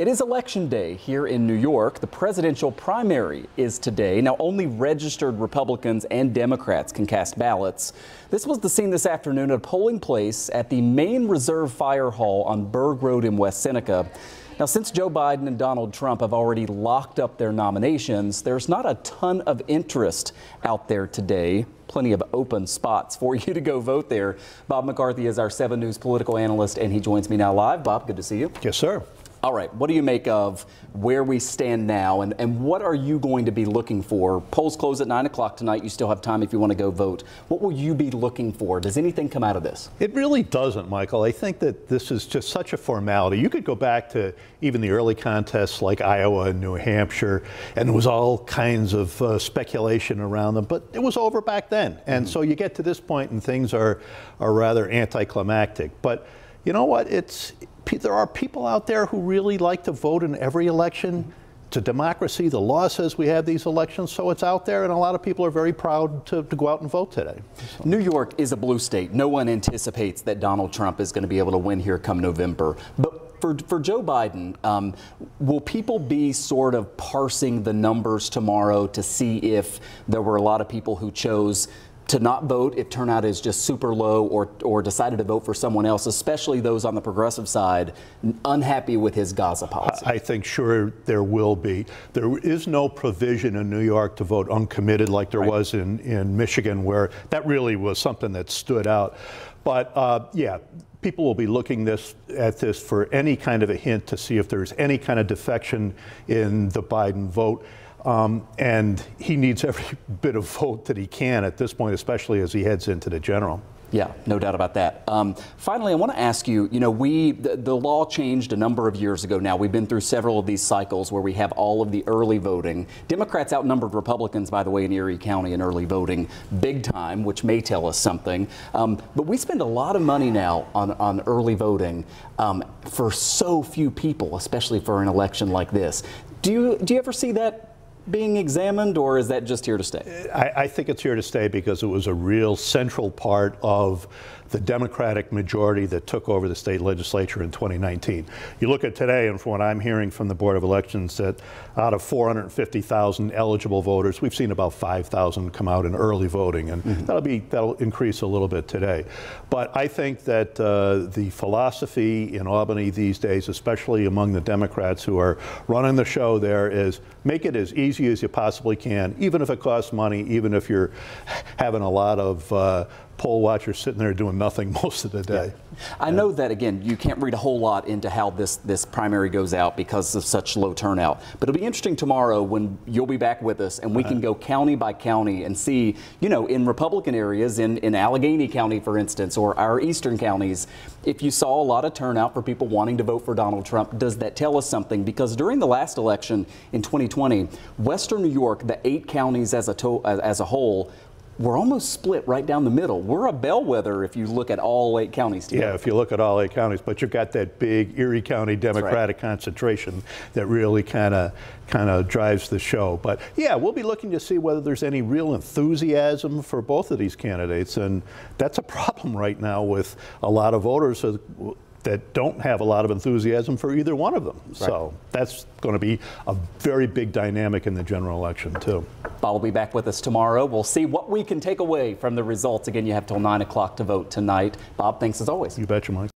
It is election day here in New York. The presidential primary is today. Now, only registered Republicans and Democrats can cast ballots. This was the scene this afternoon at a polling place at the main reserve fire hall on Berg Road in West Seneca. Now, since Joe Biden and Donald Trump have already locked up their nominations, there's not a ton of interest out there today. Plenty of open spots for you to go vote there. Bob McCarthy is our 7 News political analyst, and he joins me now live. Bob, good to see you. Yes, sir. All right, what do you make of where we stand now, and what are you going to be looking for? Polls close at 9 o'clock tonight. You still have time if you want to go vote. What will you be looking for? Does anything come out of this? It really doesn't, Michael. I think that this is just such a formality. You could go back to even the early contests like Iowa and New Hampshire, and there was all kinds of speculation around them, but it was over back then. And so you get to this point and things are rather anticlimactic. But you know what? There are people out there who really like to vote in every election. It's a democracy. The law says we have these elections, so it's out there, and a lot of people are very proud to go out and vote today. So. New York is a blue state. No one anticipates that Donald Trump is going to be able to win here come November. But for Joe Biden, will people be sort of parsing the numbers tomorrow to see if there were a lot of people who chose to not vote if turnout is just super low, or decided to vote for someone else, especially those on the progressive side unhappy with his Gaza policy? I think sure there will be. There is no provision in New York to vote uncommitted like there was in Michigan, where that really was something that stood out. But yeah, people will be looking at this for any kind of a hint to see if there's any kind of defection in the Biden vote. And he needs every bit of vote that he can at this point, especially as he heads into the general. Yeah, no doubt about that. Finally, I want to ask you, the law changed a number of years ago now. We've been through several of these cycles where we have all of the early voting. Democrats outnumbered Republicans, by the way, in Erie County in early voting big time, which may tell us something. But we spend a lot of money now on early voting for so few people, especially for an election like this. Do you ever see that being examined, or is that just here to stay? I think it's here to stay because it was a real central part of the Democratic majority that took over the state legislature in 2019. You look at today, and from what I'm hearing from the Board of Elections, that out of 450,000 eligible voters, we've seen about 5,000 come out in early voting, and that'll increase a little bit today. But I think that the philosophy in Albany these days, especially among the Democrats who are running the show there, is make it as easy as you possibly can, even if it costs money, even if you're having a lot of poll watchers sitting there doing nothing most of the day. Yeah. I know that, again, you can't read a whole lot into how this primary goes out because of such low turnout. But it'll be interesting tomorrow when you'll be back with us and we can go county by county and see, in Republican areas, in Allegheny County, for instance, or our eastern counties, if you saw a lot of turnout for people wanting to vote for Donald Trump, does that tell us something? Because during the last election in 2020, Western New York, the 8 counties as a whole, we're almost split right down the middle. We're a bellwether if you look at all 8 counties together. Yeah, if you look at all 8 counties, but you've got that big Erie County Democratic concentration that really kind of drives the show. But yeah, we'll be looking to see whether there's any real enthusiasm for both of these candidates, and that's a problem right now with a lot of voters that don't have a lot of enthusiasm for either one of them. Right. So that's going to be a very big dynamic in the general election, too. Bob will be back with us tomorrow. We'll see what we can take away from the results. Again, you have till 9 o'clock to vote tonight. Bob, thanks as always. You betcha, Mike.